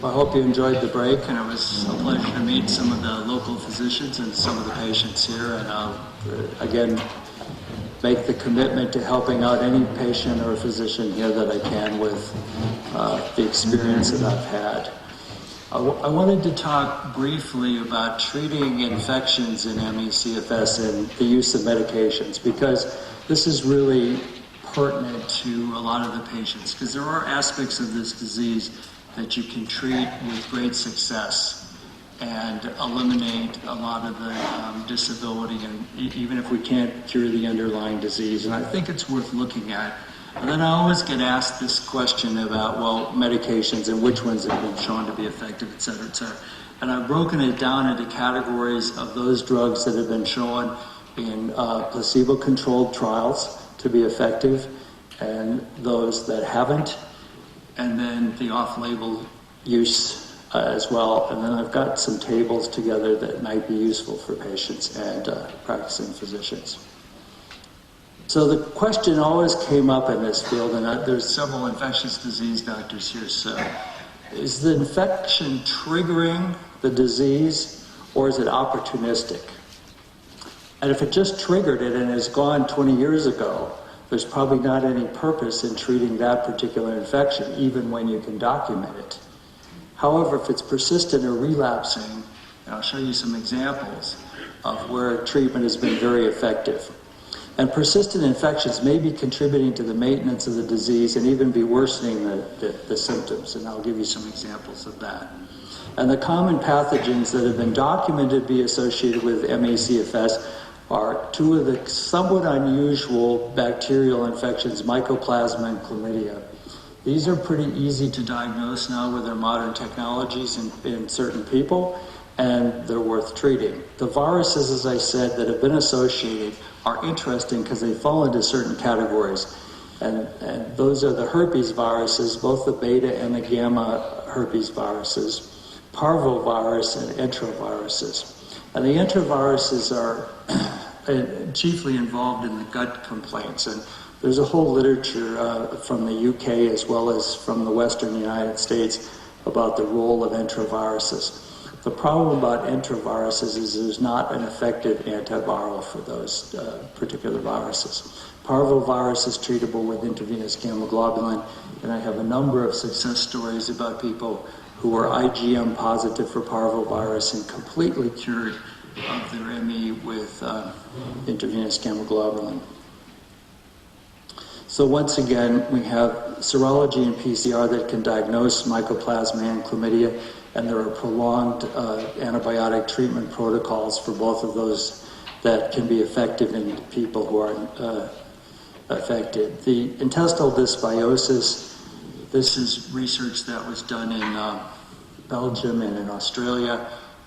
Well, I hope you enjoyed the break, and it was a pleasure to meet some of the local physicians and some of the patients here. And I'll, again, make the commitment to helping out any patient or physician here that I can with the experience that I've had. I wanted to talk briefly about treating infections in ME, CFS, and the use of medications, because this is really pertinent to a lot of the patients, because there are aspects of this disease that you can treat with great success and eliminate a lot of the disability, and even if we can't cure the underlying disease. And I think it's worth looking at. And then I always get asked this question about, well, medications and which ones have been shown to be effective, et cetera, et cetera. And I've broken it down into categories of those drugs that have been shown in placebo-controlled trials to be effective, and those that haven't, and then the off-label use as well. And then I've got some tables together that might be useful for patients and practicing physicians. So the question always came up in this field, and there's several infectious disease doctors here, so is the infection triggering the disease, or is it opportunistic? And if it just triggered it and is gone 20 years ago, there's probably not any purpose in treating that particular infection, even when you can document it. However, if it's persistent or relapsing, and I'll show you some examples of where treatment has been very effective. And persistent infections may be contributing to the maintenance of the disease and even be worsening the symptoms, and I'll give you some examples of that. And the common pathogens that have been documented to be associated with ME, CFS are two of the somewhat unusual bacterial infections, mycoplasma and chlamydia. These are pretty easy to diagnose now with our modern technologies in certain people, and they're worth treating. The viruses, as I said, that have been associated are interesting because they fall into certain categories. And those are the herpes viruses, both the beta and the gamma herpes viruses, parvovirus and enteroviruses. And the enteroviruses are chiefly involved in the gut complaints. And there's a whole literature from the UK as well as from the Western United States about the role of enteroviruses. The problem about enteroviruses is there's not an effective antiviral for those particular viruses. Parvovirus is treatable with intravenous gamma globulin, and I have a number of success stories about people who were IgM positive for parvovirus and completely cured of their ME with intravenous gamma globulin. So once again, we have serology and PCR that can diagnose mycoplasma and chlamydia, and there are prolonged antibiotic treatment protocols for both of those that can be effective in people who are affected. The intestinal dysbiosis, this is research that was done in Belgium and in Australia,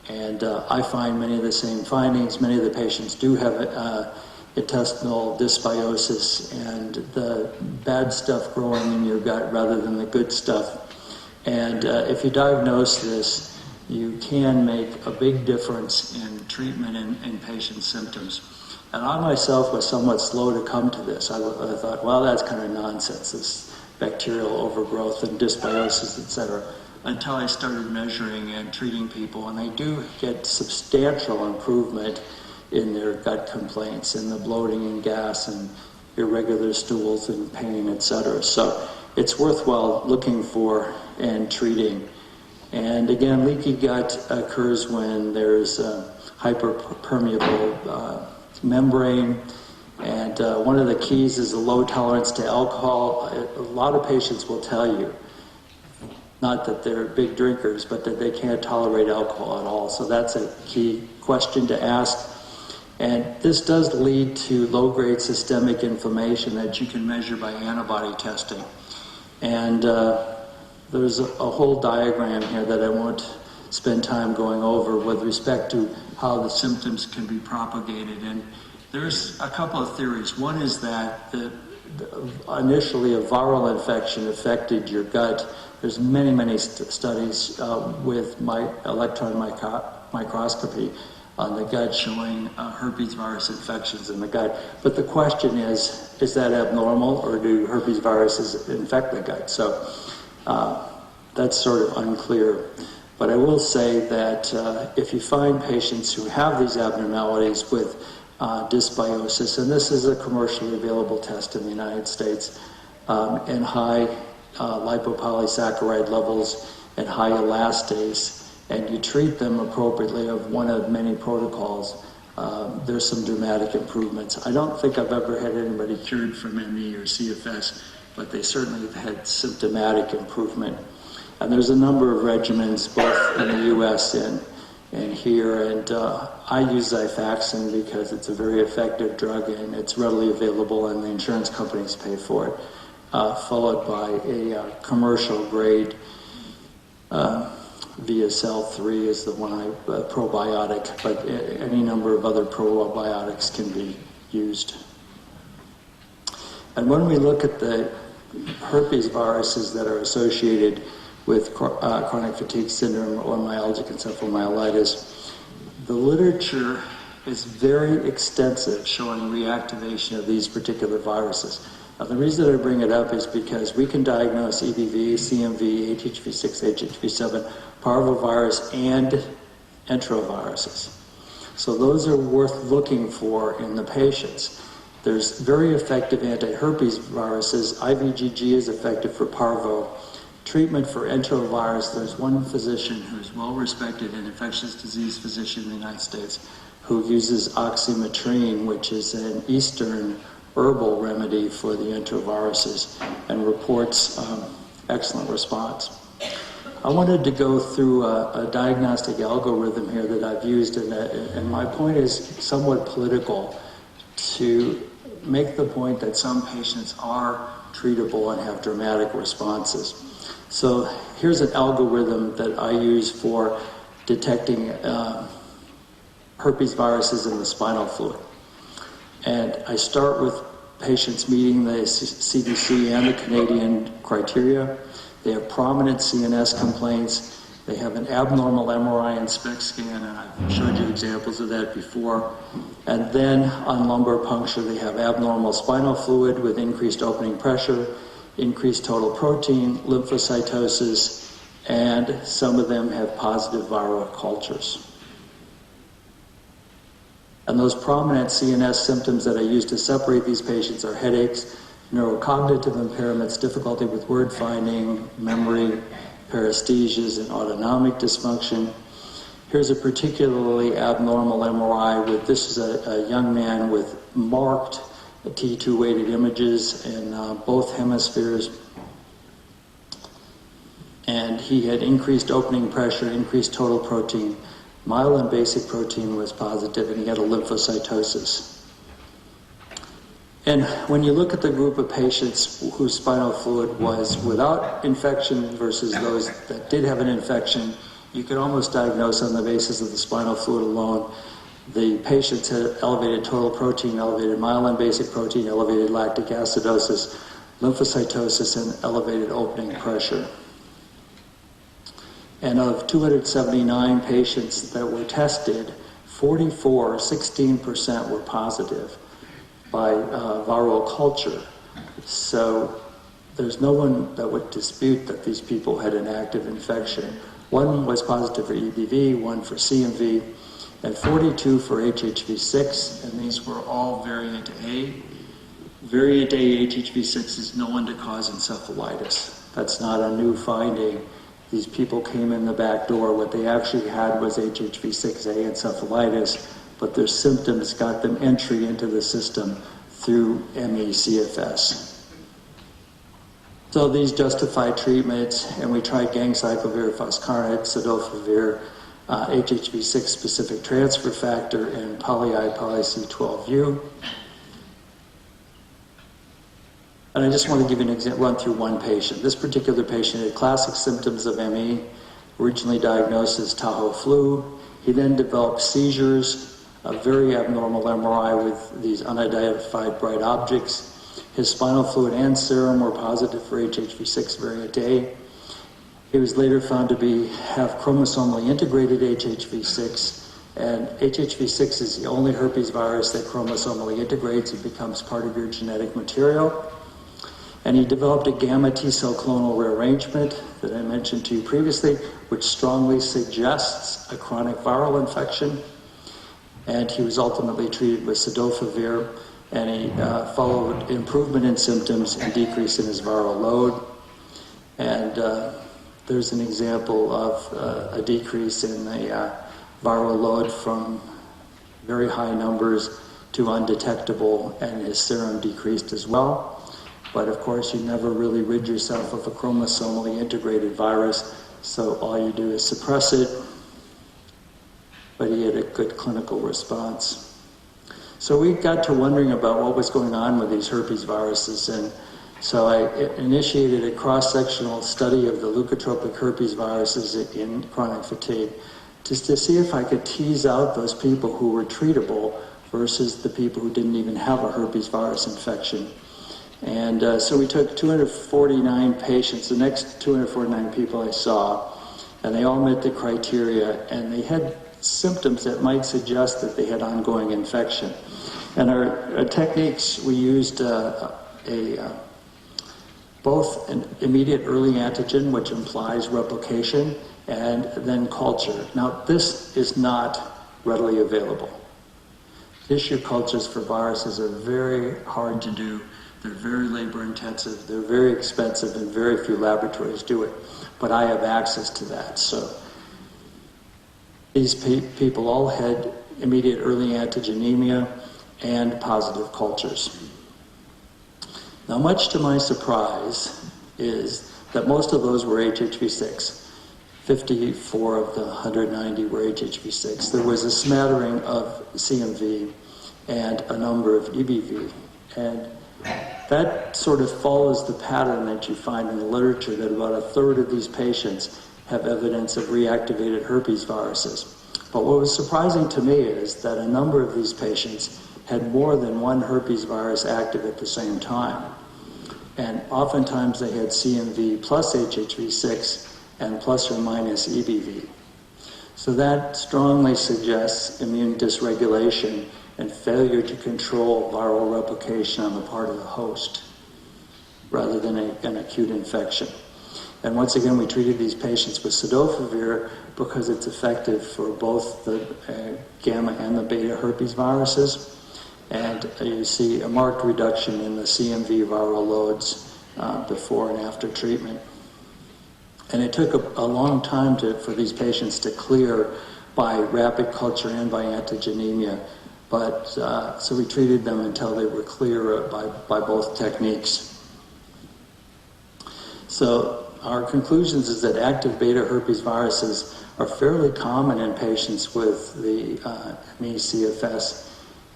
and I find many of the same findings. Many of the patients do have intestinal dysbiosis and the bad stuff growing in your gut rather than the good stuff. And if you diagnose this, you can make a big difference in treatment in patient symptoms. And I myself was somewhat slow to come to this. I thought, well, that's kind of nonsense, this bacterial overgrowth and dysbiosis, etc., until I started measuring and treating people. And they do get substantial improvement in their gut complaints and the bloating and gas and irregular stools and pain, etc. So it's worthwhile looking for and treating. And again, leaky gut occurs when there's hyperpermeable membrane. And one of the keys is a low tolerance to alcohol. A lot of patients will tell you, not that they're big drinkers, but that they can't tolerate alcohol at all. So that's a key question to ask. And this does lead to low-grade systemic inflammation that you can measure by antibody testing. And there's a whole diagram here that I won't spend time going over with respect to how the symptoms can be propagated. And there's a couple of theories. One is that initially a viral infection affected your gut. There's many studies with electron microscopy on the gut showing herpes virus infections in the gut. But the question is that abnormal, or do herpes viruses infect the gut? So that's sort of unclear. But I will say that if you find patients who have these abnormalities with dysbiosis, and this is a commercially available test in the United States, and high lipopolysaccharide levels and high elastase, and you treat them appropriately of one of many protocols, there's some dramatic improvements. I don't think I've ever had anybody cured from ME or CFS, but they certainly have had symptomatic improvement. And there's a number of regimens both in the US and here, and I use Xifaxan because it's a very effective drug and it's readily available and the insurance companies pay for it, followed by a commercial grade VSL-3 is the one probiotic, but any number of other probiotics can be used. And when we look at the herpes viruses that are associated with chronic fatigue syndrome or myalgic encephalomyelitis, the literature is very extensive showing reactivation of these particular viruses. Now, the reason I bring it up is because we can diagnose EBV, CMV, HHV6, HHV7, parvovirus, and enteroviruses. So those are worth looking for in the patients. There's very effective anti-herpes viruses. IVIG is effective for parvo. Treatment for enterovirus, there's one physician who's well-respected, an infectious disease physician in the United States, who uses oxymetrine, which is an Eastern herbal remedy for the enteroviruses, and reports excellent response. I wanted to go through a diagnostic algorithm here that I've used, and my point is somewhat political, to make the point that some patients are treatable and have dramatic responses. So here's an algorithm that I use for detecting herpes viruses in the spinal fluid. And I start with patients meeting the CDC and the Canadian criteria. They have prominent CNS complaints. They have an abnormal MRI and SPECT scan, and I've showed you examples of that before. And then on lumbar puncture, they have abnormal spinal fluid with increased opening pressure, increased total protein, lymphocytosis, and some of them have positive viral cultures. And those prominent CNS symptoms that I use to separate these patients are headaches, neurocognitive impairments, difficulty with word finding, memory, paresthesias, and autonomic dysfunction. Here's a particularly abnormal MRI with, this is a young man with marked T2 weighted images in both hemispheres. And he had increased opening pressure, increased total protein. Myelin basic protein was positive, and he had a lymphocytosis. And when you look at the group of patients whose spinal fluid was without infection versus those that did have an infection, you could almost diagnose on the basis of the spinal fluid alone. The patients had elevated total protein, elevated myelin basic protein, elevated lactic acidosis, lymphocytosis, and elevated opening pressure. And of 279 patients that were tested, 44, 16% were positive by viral culture. So there's no one that would dispute that these people had an active infection. One was positive for EBV, one for CMV, and 42 for HHV6, and these were all variant A. Variant A HHV6 is known to cause encephalitis. That's not a new finding. These people came in the back door. What they actually had was HHV6A encephalitis, but their symptoms got them entry into the system through ME CFS. So these justify treatments, and we tried ganciclovir, foscarnet, cidofovir, HHV6 specific transfer factor, and poly-I-poly-C12U. And I just want to give you an example, run through one patient. This particular patient had classic symptoms of ME, originally diagnosed as Tahoe flu. He then developed seizures, a very abnormal MRI with these unidentified bright objects. His spinal fluid and serum were positive for HHV6 variant A. He was later found to have chromosomally integrated HHV6, and HHV6 is the only herpes virus that chromosomally integrates and becomes part of your genetic material. And he developed a gamma T cell clonal rearrangement that I mentioned to you previously, which strongly suggests a chronic viral infection. And he was ultimately treated with cidofovir, and he followed improvement in symptoms and decrease in his viral load. And there's an example of a decrease in the viral load from very high numbers to undetectable, and his serum decreased as well. But of course, you never really rid yourself of a chromosomally integrated virus, so all you do is suppress it. But he had a good clinical response. So we got to wondering about what was going on with these herpes viruses, and so I initiated a cross-sectional study of the leukotropic herpes viruses in chronic fatigue, just to see if I could tease out those people who were treatable versus the people who didn't even have a herpes virus infection. And so we took 249 patients, the next 249 people I saw, and they all met the criteria, and they had symptoms that might suggest that they had ongoing infection. And our techniques, we used both an immediate early antigen, which implies replication, and then culture. Now, this is not readily available. Tissue cultures for viruses are very hard to do. They're very labor intensive, they're very expensive, and very few laboratories do it. But I have access to that. So these people all had immediate early antigenemia and positive cultures. Now, much to my surprise is that most of those were HHV6. 54 of the 190 were HHV6. There was a smattering of CMV and a number of EBV. And that sort of follows the pattern that you find in the literature, that about a third of these patients have evidence of reactivated herpes viruses. But what was surprising to me is that a number of these patients had more than one herpes virus active at the same time. And oftentimes they had CMV plus HHV6 and plus or minus EBV. So that strongly suggests immune dysregulation and failure to control viral replication on the part of the host, rather than an acute infection. And once again, we treated these patients with cidofovir because it's effective for both the gamma and the beta herpes viruses. And you see a marked reduction in the CMV viral loads before and after treatment. And it took a long time for these patients to clear by rapid culture and by antigenemia. But so we treated them until they were clear by both techniques. So our conclusions is that active beta herpes viruses are fairly common in patients with the ME CFS,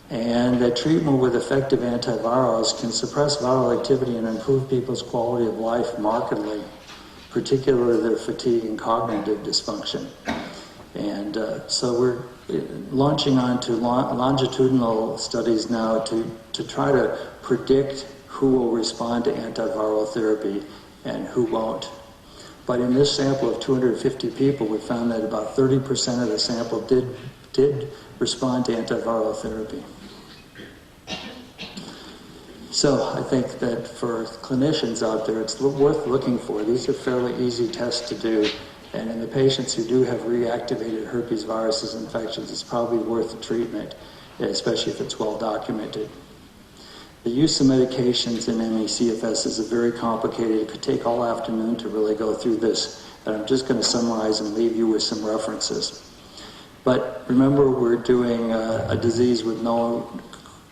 and that treatment with effective antivirals can suppress viral activity and improve people's quality of life markedly, particularly their fatigue and cognitive dysfunction. And so we're launching on to longitudinal studies now to try to predict who will respond to antiviral therapy and who won't. But in this sample of 250 people, we found that about 30% of the sample did respond to antiviral therapy. So I think that for clinicians out there, it's worth looking for. These are fairly easy tests to do. And in the patients who do have reactivated herpes viruses infections, it's probably worth the treatment, especially if it's well documented. The use of medications in ME CFS is very complicated. It could take all afternoon to really go through this, and I'm just going to summarize and leave you with some references. But remember, we're doing a disease with no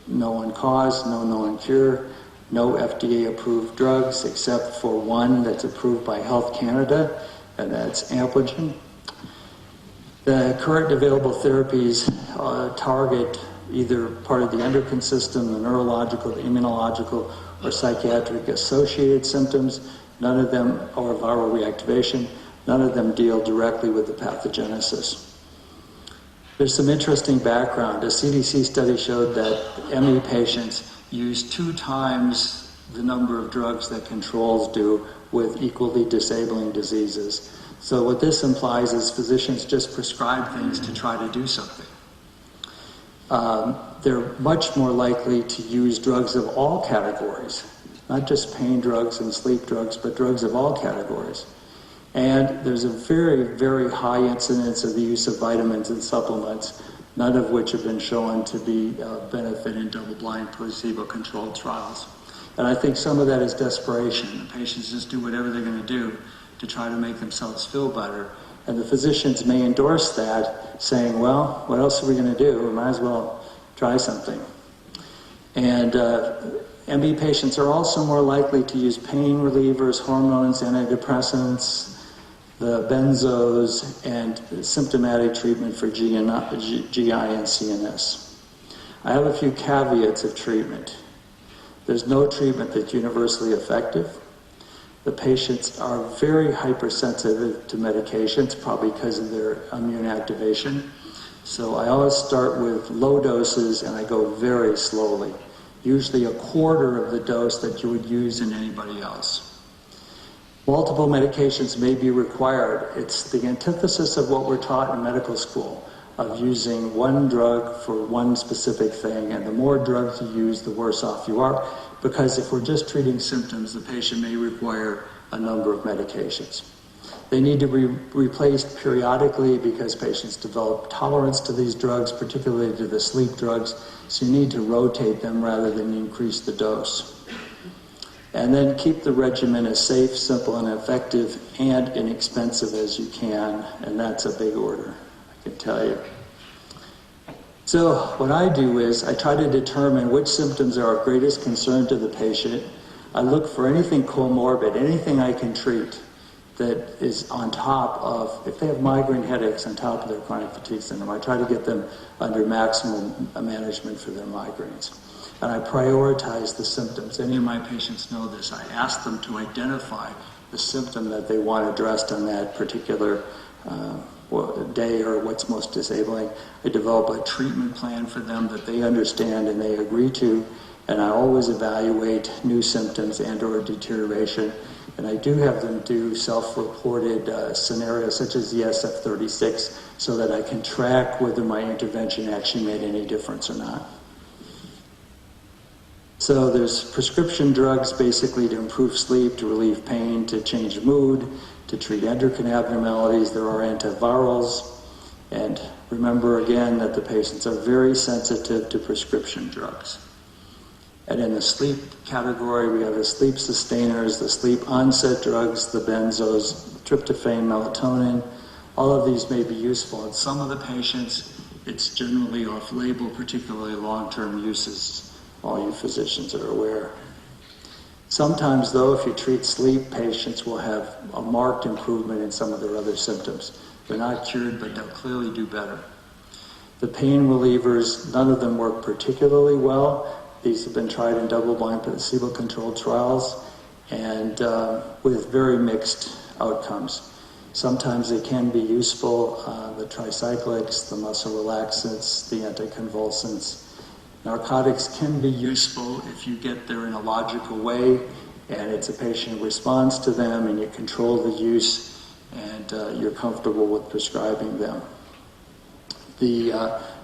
known cause, no known cure, no FDA-approved drugs except for one that's approved by Health Canada, and that's Ampligen. The current available therapies target either part of the endocrine system, the neurological, the immunological, or psychiatric associated symptoms. None of them are viral reactivation. None of them deal directly with the pathogenesis. There's some interesting background. A CDC study showed that ME patients use 2 times the number of drugs that controls do with equally disabling diseases. So what this implies is physicians just prescribe things to try to do something. They're much more likely to use drugs of all categories, not just pain drugs and sleep drugs, but drugs of all categories. And there's a very, very high incidence of the use of vitamins and supplements, none of which have been shown to be benefit in double-blind placebo-controlled trials. And I think some of that is desperation. The patients just do whatever they're going to do to try to make themselves feel better. And the physicians may endorse that, saying, well, what else are we going to do? We might as well try something. And ME patients are also more likely to use pain relievers, hormones, antidepressants, the benzos, and symptomatic treatment for GI and CNS. I have a few caveats of treatment. There's no treatment that's universally effective. The patients are very hypersensitive to medications, probably because of their immune activation. So I always start with low doses and I go very slowly, usually a quarter of the dose that you would use in anybody else. Multiple medications may be required. It's the antithesis of what we're taught in medical school, of using one drug for one specific thing, and the more drugs you use, the worse off you are, because if we're just treating symptoms, the patient may require a number of medications. They need to be replaced periodically because patients develop tolerance to these drugs, particularly to the sleep drugs, so you need to rotate them rather than increase the dose. And then keep the regimen as safe, simple, and effective and inexpensive as you can, and that's a big order, I can tell you. So what I do is I try to determine which symptoms are of greatest concern to the patient. I look for anything comorbid, anything I can treat that is on top of, if they have migraine headaches on top of their chronic fatigue syndrome, I try to get them under maximum management for their migraines. And I prioritize the symptoms. Any of my patients know this. I ask them to identify the symptom that they want addressed on that particular day or what's most disabling. I develop a treatment plan for them that they understand and they agree to, and I always evaluate new symptoms and or deterioration. And I do have them do self-reported scenarios such as the SF-36 so that I can track whether my intervention actually made any difference or not. So there's prescription drugs basically to improve sleep, to relieve pain, to change mood, to treat endocrine abnormalities. There are antivirals. And remember again that the patients are very sensitive to prescription drugs. And in the sleep category, we have the sleep sustainers, the sleep onset drugs, the benzos, tryptophan, melatonin. All of these may be useful. In some of the patients, it's generally off-label, particularly long-term uses. All you physicians are aware. Sometimes, though, if you treat sleep, patients will have a marked improvement in some of their other symptoms. They're not cured, but they'll clearly do better. The pain relievers, none of them work particularly well. These have been tried in double-blind placebo-controlled trials and with very mixed outcomes. Sometimes they can be useful, the tricyclics, the muscle relaxants, the anticonvulsants. Narcotics can be useful if you get there in a logical way and it's a patient who responds to them and you control the use and you're comfortable with prescribing them. The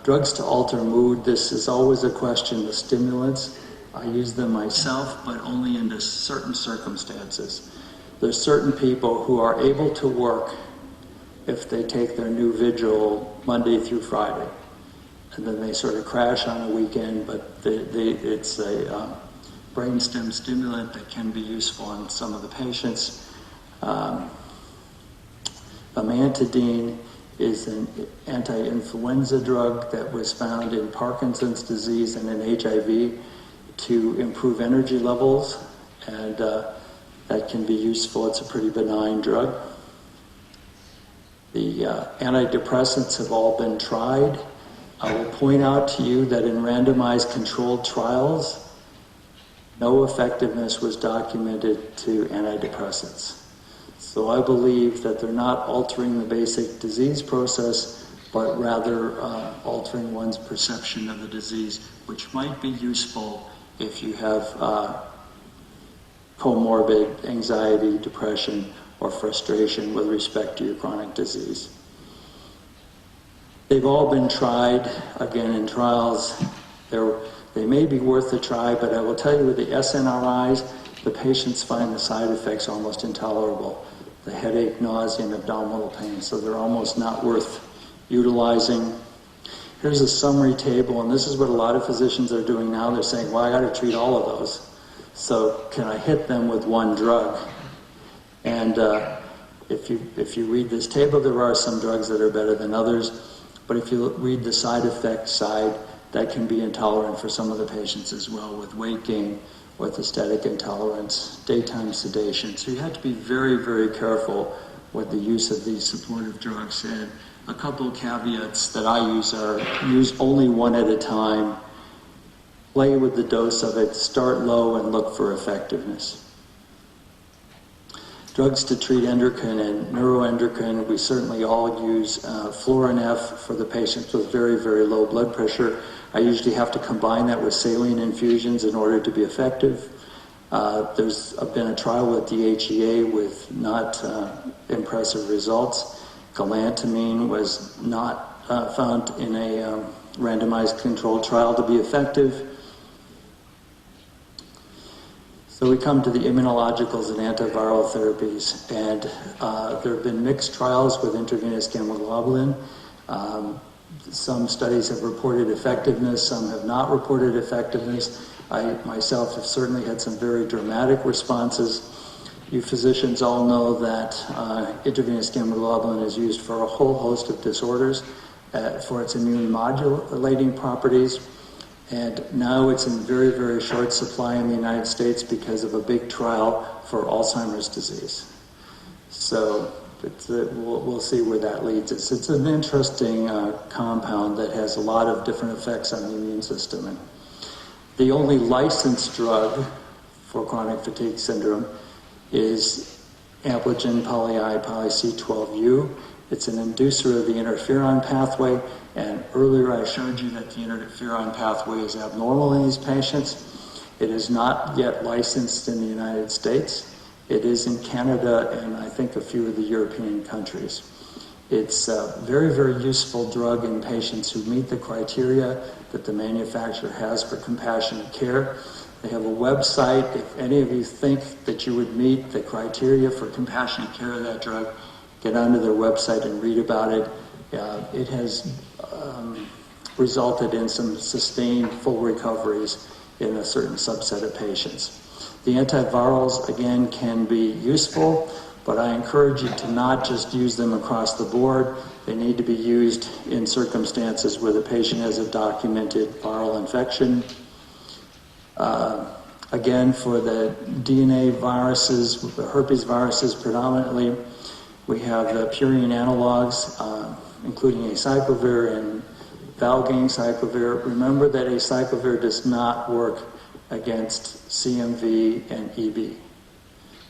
drugs to alter mood, this is always a question. The stimulants, I use them myself, but only in certain circumstances. There's certain people who are able to work if they take their new vigil Monday through Friday. And then they sort of crash on a weekend, but it's a brainstem stimulant that can be useful in some of the patients. Amantadine is an anti-influenza drug that was found in Parkinson's disease and in HIV to improve energy levels, and that can be useful. It's a pretty benign drug. The antidepressants have all been tried. I will point out to you that in randomized controlled trials, no effectiveness was documented to antidepressants. So I believe that they're not altering the basic disease process, but rather altering one's perception of the disease, which might be useful if you have comorbid anxiety, depression, or frustration with respect to your chronic disease. They've all been tried, again, in trials. They may be worth a try, but I will tell you with the SNRIs, the patients find the side effects almost intolerable. the headache, nausea, and abdominal pain. So they're almost not worth utilizing. Here's a summary table, and this is what a lot of physicians are doing now. They're saying, well, I got to treat all of those. So can I hit them with one drug? And if you read this table, there are some drugs that are better than others. But if you read the side effect side, that can be intolerant for some of the patients as well, with weight gain, orthostatic intolerance, daytime sedation. So you have to be very, very careful with the use of these supportive drugs. And a couple of caveats that I use are use only one at a time, play with the dose of it, start low and look for effectiveness. Drugs to treat endocrine and neuroendocrine, we certainly all use Florinef for the patients with very, very low blood pressure. I usually have to combine that with saline infusions in order to be effective. There's been a trial with DHEA with not impressive results. Galantamine was not found in a randomized controlled trial to be effective. So we come to the immunologicals and antiviral therapies, and there have been mixed trials with intravenous gamma globulin. Some studies have reported effectiveness, some have not reported effectiveness. I myself have certainly had some very dramatic responses. You physicians all know that intravenous gamma globulin is used for a whole host of disorders for its immune modulating properties. And now it's in very, very short supply in the United States because of a big trial for Alzheimer's disease. So we'll see where that leads us. It's an interesting compound that has a lot of different effects on the immune system. And the only licensed drug for chronic fatigue syndrome is Ampligen poly-I poly-C12U. It's an inducer of the interferon pathway, and earlier I showed you that the interferon pathway is abnormal in these patients. It is not yet licensed in the United States. It is in Canada and I think a few of the European countries. It's a very, very useful drug in patients who meet the criteria that the manufacturer has for compassionate care. They have a website. If any of you think that you would meet the criteria for compassionate care of that drug, get onto their website and read about it. It has resulted in some sustained full recoveries in a certain subset of patients. The antivirals, again, can be useful, but I encourage you to not just use them across the board. They need to be used in circumstances where the patient has a documented viral infection. Again, for the DNA viruses, the herpes viruses predominantly, we have the purine analogs, including acyclovir and valganciclovir. Remember that acyclovir does not work against CMV and EB.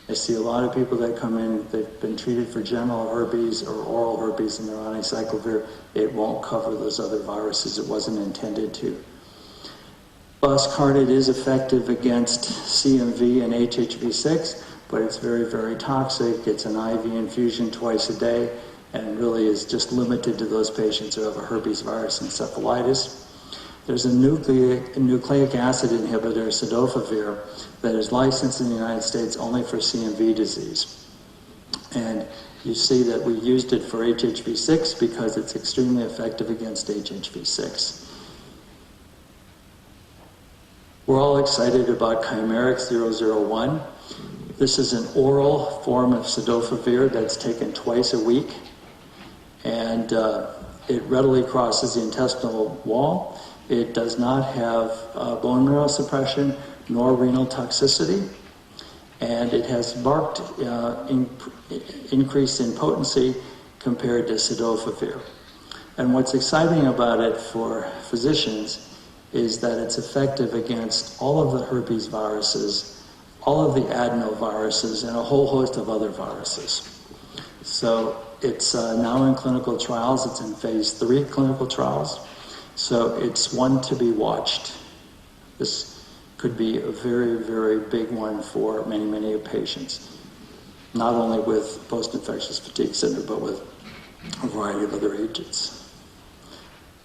I see a lot of people that come in, they've been treated for genital herpes or oral herpes and they're on acyclovir. It won't cover those other viruses. It wasn't intended to. Buscartid is effective against CMV and HHV6, but it's very, very toxic. It's an IV infusion twice a day and really is just limited to those patients who have a herpes virus encephalitis. There's a nucleic acid inhibitor, cidofovir, that is licensed in the United States only for CMV disease. And you see that we used it for HHV6 because it's extremely effective against HHV6. We're all excited about Chimerix 001. This is an oral form of cidofovir that's taken twice a week, and it readily crosses the intestinal wall. It does not have bone marrow suppression nor renal toxicity, and it has marked increase in potency compared to cidofovir. And what's exciting about it for physicians is that it's effective against all of the herpes viruses, all of the adenoviruses, and a whole host of other viruses. So it's now in clinical trials. It's in phase 3 clinical trials. So it's one to be watched. This could be a very, very big one for many, many patients, not only with post-infectious fatigue syndrome, but with a variety of other agents.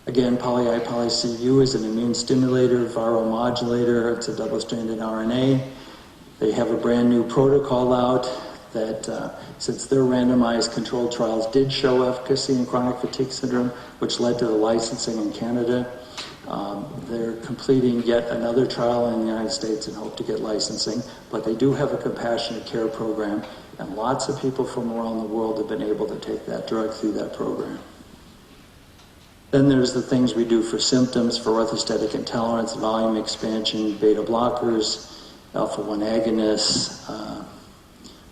Again, poly-I poly-Cu is an immune stimulator, viral modulator. It's a double-stranded RNA. They have a brand new protocol out. that since their randomized controlled trials did show efficacy in chronic fatigue syndrome, which led to the licensing in Canada, they're completing yet another trial in the United States and hope to get licensing, but they do have a compassionate care program, and lots of people from around the world have been able to take that drug through that program. Then there's the things we do for symptoms, for orthostatic intolerance, volume expansion, beta blockers, alpha-1 agonists,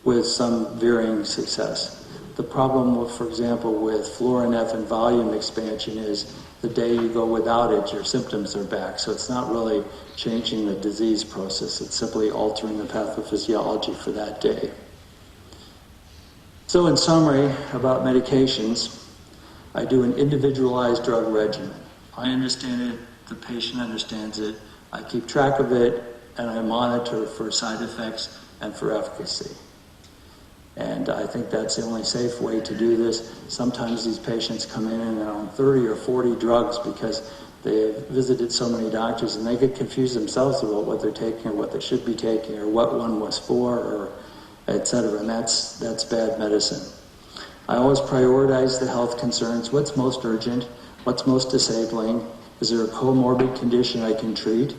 with some varying success. The problem, with, for example, with fluorine-F volume expansion is the day you go without it, your symptoms are back. So it's not really changing the disease process. It's simply altering the pathophysiology for that day. So in summary, about medications, I do an individualized drug regimen. I understand it, the patient understands it, I keep track of it, and I monitor for side effects and for efficacy. And I think that's the only safe way to do this. Sometimes these patients come in and they're on 30 or 40 drugs because they have visited so many doctors, and they get confused themselves about what they're taking or what they should be taking or what one was for, or et cetera, and that's bad medicine. I always prioritize the health concerns. What's most urgent? What's most disabling? Is there a comorbid condition I can treat?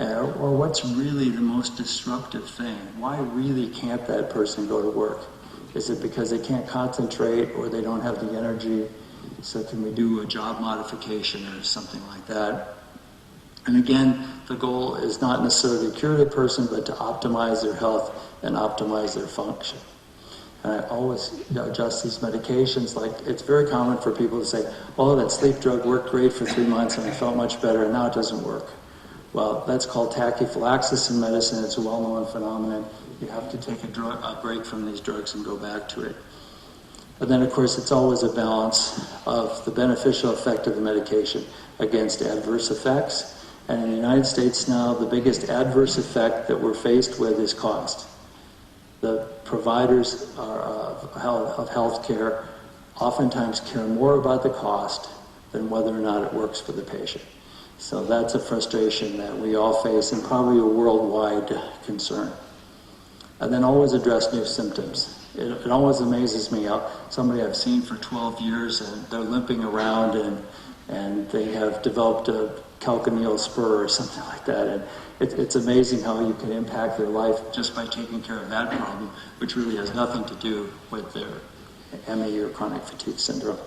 Or what's really the most disruptive thing? Why really can't that person go to work? Is it because they can't concentrate or they don't have the energy? So can we do a job modification or something like that? And again, the goal is not necessarily to cure the person, but to optimize their health and optimize their function. And I always adjust these medications. Like, it's very common for people to say, oh, that sleep drug worked great for 3 months and I felt much better, and now it doesn't work. Well, that's called tachyphylaxis in medicine. It's a well-known phenomenon. You have to take a break from these drugs and go back to it. But then, of course, it's always a balance of the beneficial effect of the medication against adverse effects. And in the United States now, the biggest adverse effect that we're faced with is cost. The providers of healthcare oftentimes care more about the cost than whether or not it works for the patient. So that's a frustration that we all face, and probably a worldwide concern. And then always address new symptoms. It always amazes me how somebody I've seen for 12 years and they're limping around and they have developed a calcaneal spur or something like that. And it's amazing how you can impact their life just by taking care of that problem, which really has nothing to do with their ME or chronic fatigue syndrome.